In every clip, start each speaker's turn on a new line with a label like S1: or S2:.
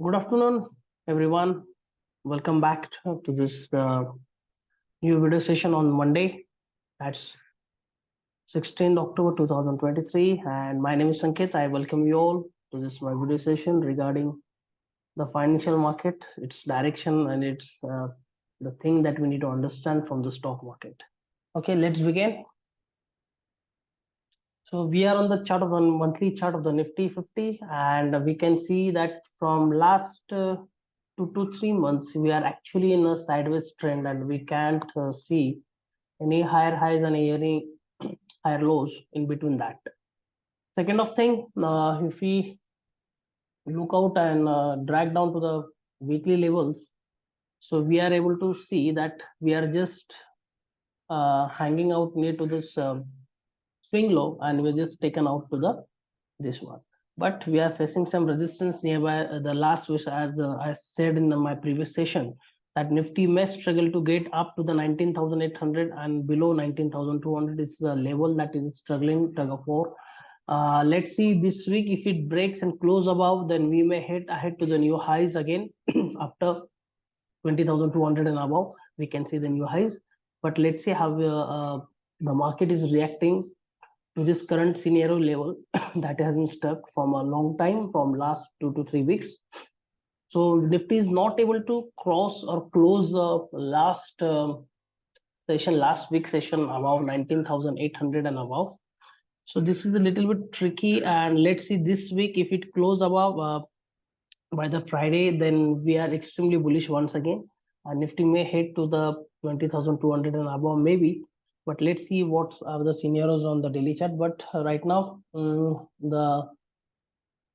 S1: Good afternoon, everyone. Welcome back to this new video session on Monday. That's 16th October 2023. And my name is Sanket. I welcome you all to this my video session regarding the financial market, its direction, and its the thing that we need to understand from the stock market. Okay, let's begin. So we are on the chart of the monthly chart of the Nifty 50, and we can see that from last 2 to 3 months, we are actually in a sideways trend, and we can't see any higher highs and any higher lows in between that. Second of thing, if we look out and drag down to the weekly levels, so we are able to see that we are just hanging out near to this swing low, and we're just taken out to the this one, but we are facing some resistance nearby the last, which as I said in my previous session, that Nifty may struggle to get up to the 19,800 and below 19,200 is the level that is struggling for. Let's see this week, if it breaks and close above, then we may head ahead to the new highs again. After 20,200 and above, we can see the new highs, but let's see how the market is reacting to this current scenario level that has been stuck from a long time, from last 2 to 3 weeks. So Nifty is not able to cross or close the last last week session above 19,800 and above. So this is a little bit tricky, and let's see this week, if it close above by the Friday, then we are extremely bullish once again, and Nifty may head to the 20,200 and above maybe. But let's see what are the scenarios on the daily chart. But right now, the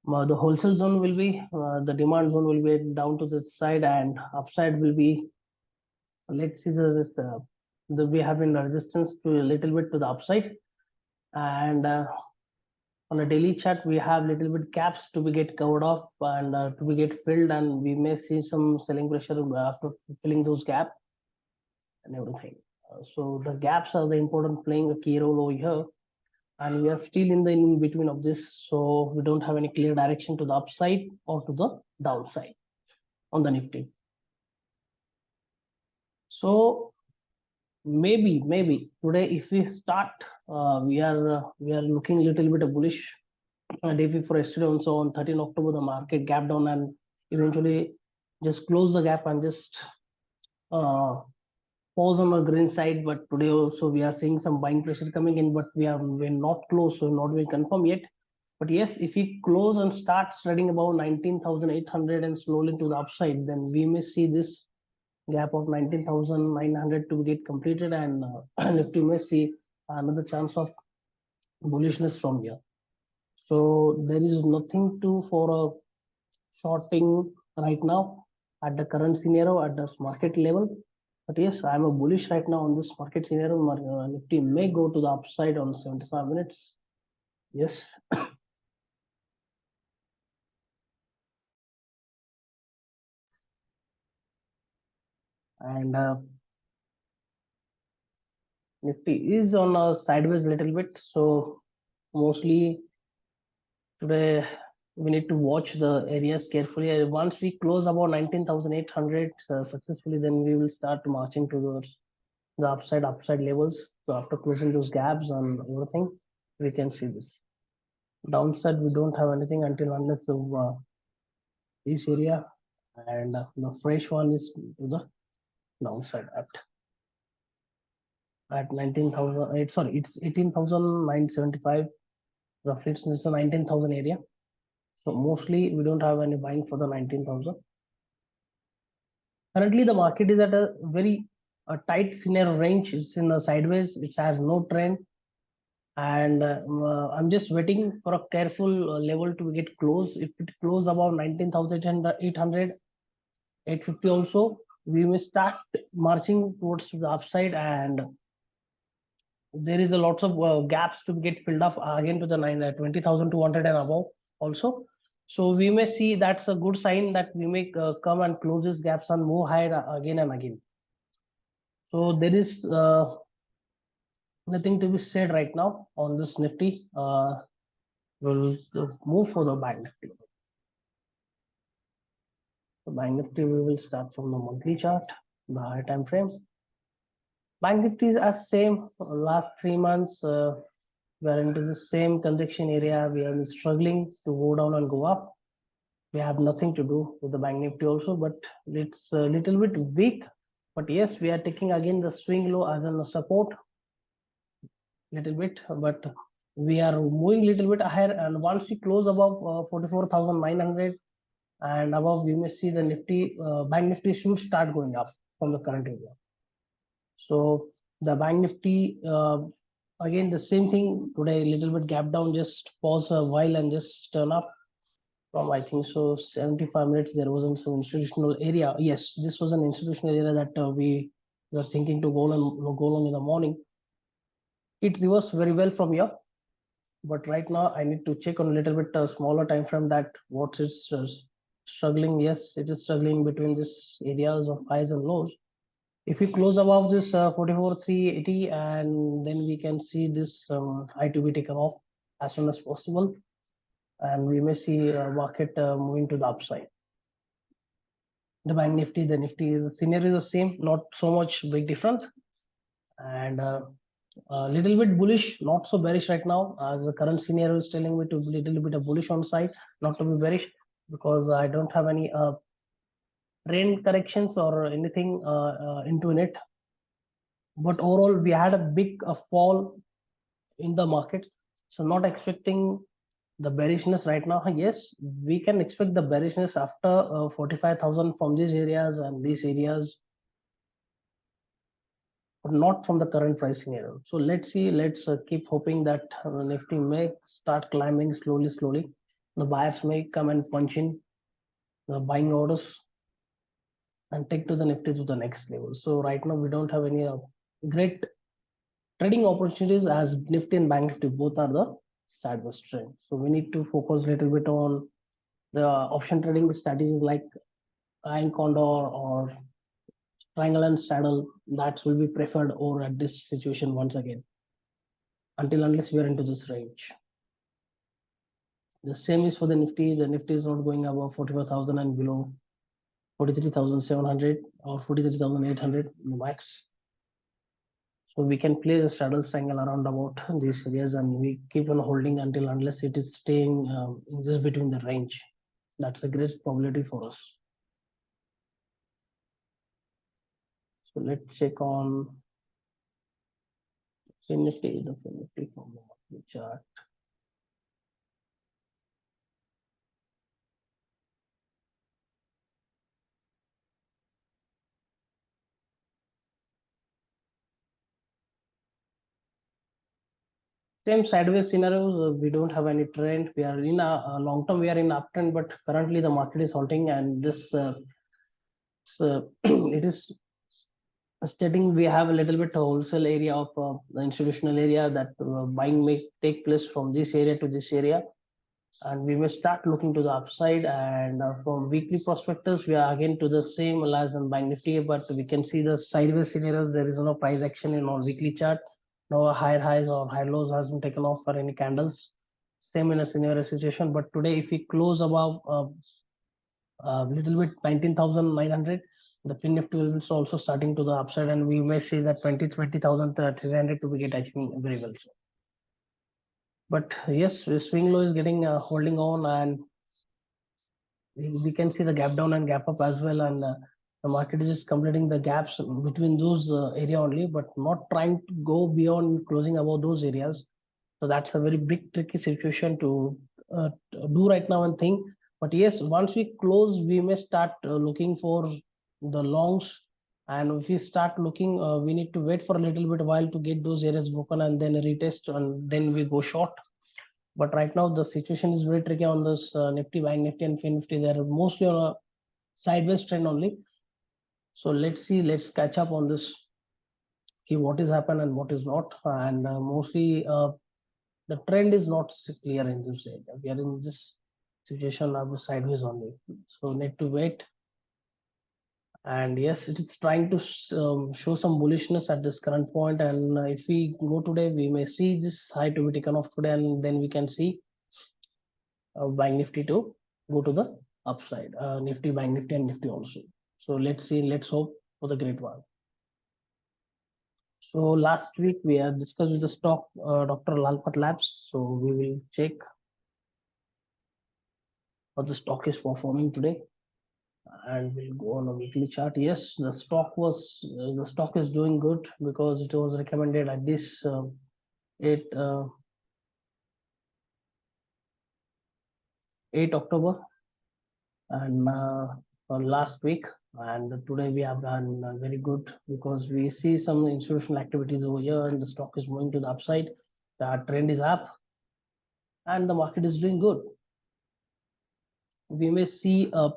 S1: wholesale zone will be the demand zone will be down to this side, and upside will be, let's see, we have in resistance to a little bit to the upside, and on a daily chart we have little bit gaps to be get covered off and to be get filled, and we may see some selling pressure after filling those gaps and everything. So the gaps are the important, playing a key role over here, and we are still in the in between of this, so we don't have any clear direction to the upside or to the downside on the Nifty. So maybe today, if we start, we are looking a little bit of bullish day before yesterday also. On 13 October, the market gap down and eventually just close the gap and just pause on the green side. But today also we are seeing some buying pressure coming in, but we're not close, so not very confirmed yet. But yes, if we close and start trading above 19,800 and slowly to the upside, then we may see this gap of 19,900 to get completed, and Nifty may see another chance of bullishness from here. So there is nothing to for a shorting right now at the current scenario at this market level. But yes, I'm a bullish right now on this market scenario. Nifty may go to the upside on 75 minutes. Yes. And Nifty is on a sideways little bit, so mostly today we need to watch the areas carefully. Once we close about 19,800 successfully, then we will start marching towards the upside levels. So after closing those gaps and everything, we can see this. Downside, we don't have anything until unless of this area, and the fresh one is to the downside at 19,000. Sorry, it's 18,975. Roughly, it's a 19,000 area. So mostly we don't have any buying for the 19,000. Currently, the market is at a very tight scenario range. It's in a sideways. It has no trend, and I'm just waiting for a careful level to get close. If it close above 19,800, 850 also, we may start marching towards the upside, and there is a lots of gaps to get filled up again to the 20,200 and above also. So we may see that's a good sign that we may come and close these gaps and move higher again and again. So there is nothing to be said right now on this Nifty. We'll move for the Banknifty. So Bank Nifty, we will start from the monthly chart, the higher time frame. Bank Nifty is as same last 3 months. We are into the same conviction area. We have been struggling to go down and go up. We have nothing to do with the Bank Nifty also, but it's a little bit weak. But yes, we are taking again the swing low as a support, little bit. But we are moving little bit higher, and once we close above 44,900 and above, we may see the Nifty, Bank Nifty should start going up from the current area. So the Bank Nifty, again the same thing today, a little bit gap down, just pause a while and just turn up from, I think so, 75 minutes. There wasn't some institutional area. Yes, this was an institutional area that we were thinking to go long in the morning. It reversed very well from here, but right now I need to check on a little bit smaller time frame that what's it's struggling. Yes, it is struggling between these areas of highs and lows. If we close above this 44,380, and then we can see this high to be taken off as soon as possible, and we may see market moving to the upside. The Bank Nifty, the Nifty, the scenario is the same, not so much big difference, and a little bit bullish, not so bearish right now, as the current scenario is telling me to be a little bit of bullish on side, not to be bearish, because I don't have any trend corrections or anything into it. But overall, we had a big fall in the market, so not expecting the bearishness right now. Yes, we can expect the bearishness after 45,000 from these areas and these areas, but not from the current pricing area. So let's see, let's keep hoping that Nifty may start climbing slowly. The buyers may come and punch in the buying orders and take to the Nifty to the next level. So right now we don't have any great trading opportunities, as Nifty and Bank Nifty both are the sideways trend. So we need to focus a little bit on the option trading strategies like iron condor or triangle and saddle. That will be preferred over at this situation once again, until unless we are into this range. The same is for the Nifty. The Nifty is not going above 44,000 and below 43,700 or 43,800 max. So we can play the straddle triangle around about these areas, and we keep on holding until unless it is staying just between the range. That's a great probability for us. So let's check on Nifty, the Nifty from the monthly chart. Same sideways scenarios. We don't have any trend. We are in a long term. We are in uptrend, but currently the market is halting, and this it is stating we have a little bit wholesale area of the institutional area, that buying may take place from this area to this area, and we may start looking to the upside. And from weekly prospectus, we are again to the same as in Bank Nifty, but we can see the sideways scenarios. There is no price action in our weekly chart. No higher highs or high lows has been taken off for any candles. Same in a scenario situation. But today, if we close above a little bit 19,900, the Fin Nifty will be also starting to the upside, and we may see that 20,300 to be get achieving very well. So. But yes, the swing low is getting holding on, and we can see the gap down and gap up as well, and the market is just completing the gaps between those area only, but not trying to go beyond closing above those areas. So that's a very big tricky situation to do right now and think. But yes, once we close, we may start looking for the longs, and if we start looking, we need to wait for a little bit while to get those areas broken and then retest, and then we go short. But right now the situation is very tricky on this Nifty, Bank Nifty, and Fin Nifty. They're mostly on a sideways trend only. So let's see, let's catch up on this, see what is happened and what is not. And mostly the trend is not clear in this area. We are in this situation of sideways only. So need to wait. And yes, it is trying to show some bullishness at this current point. And if we go today, we may see this high to be taken off today, and then we can see Bank Nifty to go to the upside, Nifty, Banknifty, and Nifty also. So let's see, let's hope for the great one. So last week we have discussed with the stock Dr. Lalpat Labs. So we will check how the stock is performing today, and we'll go on a weekly chart. Yes, the stock is doing good because it was recommended at this 8 October and last week, and today we have done very good because we see some institutional activities over here and the stock is moving to the upside. The trend is up and the market is doing good. We may see a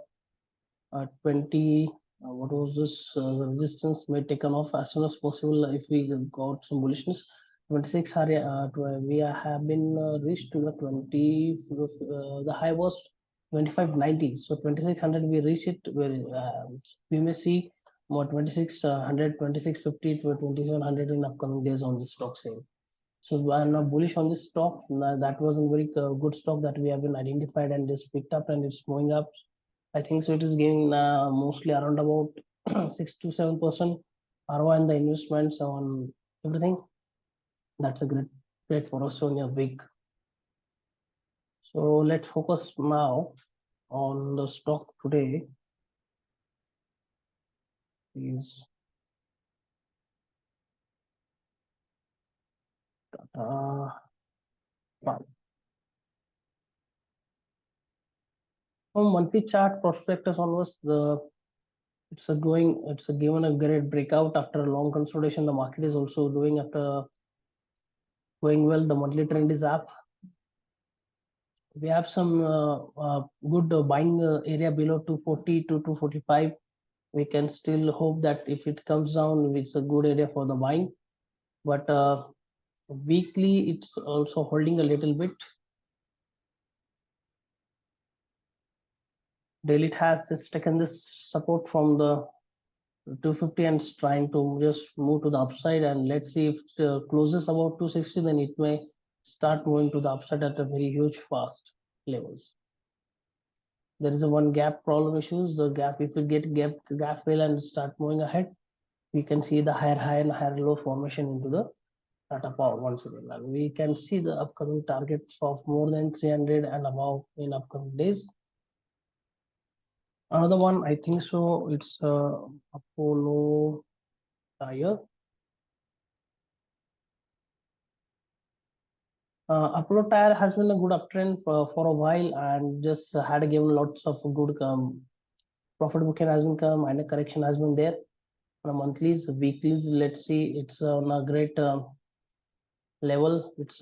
S1: 20 what was this resistance may taken off as soon as possible if we got some bullishness. 26 we have been reached to the 20 the high was 2590, so 2600 we reach it we may see more 2600 2650 to 2700 in upcoming days on the stock sale. So I'm not bullish on this stock. That was a very good stock that we have been identified and just picked up and it's moving up. I think so. It is giving mostly around about 6 to 7% ROI on the investments on everything. That's a great for us on your week. So let's focus now on the stock today. Is Tata 5. From monthly chart prospectus onwards, it's given a great breakout after a long consolidation. The market is also doing after going well. The monthly trend is up. We have some good buying area below 240 to 245. We can still hope that if it comes down, it's a good area for the buying. But weekly, it's also holding a little bit. Daily it has just taken this support from the 250 and it's trying to just move to the upside, and let's see if it closes about 260, then it may start moving to the upside at a very huge fast levels. There is a one gap problem issues. The gap, if we get gap fail and start moving ahead, we can see the higher high and higher low formation into the Tata Power once again, and we can see the upcoming targets of more than 300 and above in upcoming days. Another one, I think so, it's Apollo Tire. Apollo Tire has been a good uptrend for a while and just had given lots of good profit booking has been come, minor correction has been there. On monthlies, weeklies, let's see, it's on a great level. It's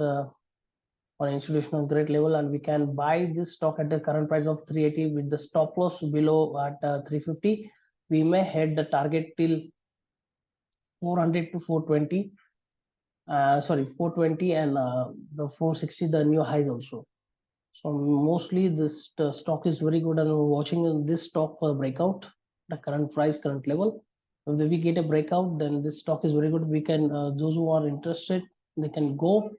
S1: on institutional great level, and we can buy this stock at the current price of 380 with the stop loss below at 350. We may head the target till 400 to 420. Sorry, 420 and the 460, the new highs also. So mostly this stock is very good, and we're watching this stock for breakout, the current price, current level. If we get a breakout, then this stock is very good. We can those who are interested, they can go.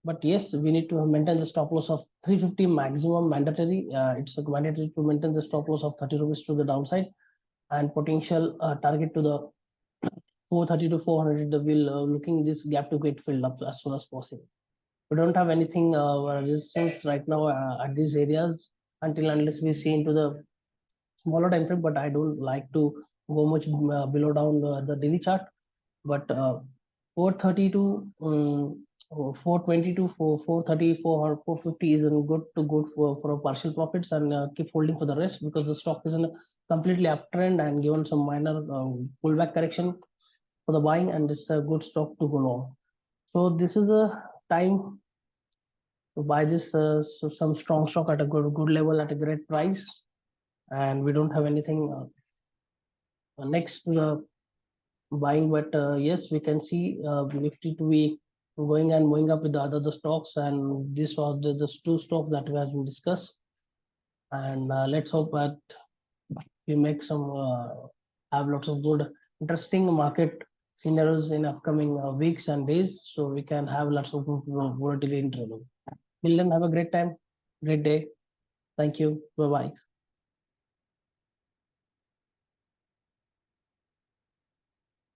S1: But yes, we need to maintain the stop loss of 350 maximum mandatory. It's mandatory to maintain the stop loss of 30 rupees to the downside, and potential target to the 430 to 400. We'll looking this gap to get filled up as soon as possible. We don't have anything resistance right now at these areas until unless we see into the smaller time frame. But I don't like to go much below down the daily chart. But 430 to 420 to 430 450 is good for partial profits, and keep holding for the rest because the stock is in a completely uptrend and given some minor pullback correction for the buying, and it's a good stock to go long. So this is a time to buy this some strong stock at a good level at a great price, and we don't have anything next to the buying. But yes, we can see Nifty to be going and moving up with the other stocks, and this was the two stocks that has been discussed. And let's hope that we make some have lots of good interesting market scenarios in upcoming weeks and days, so we can have lots of volatility in trading. Till then, have a great time, great day. Thank you. Bye bye.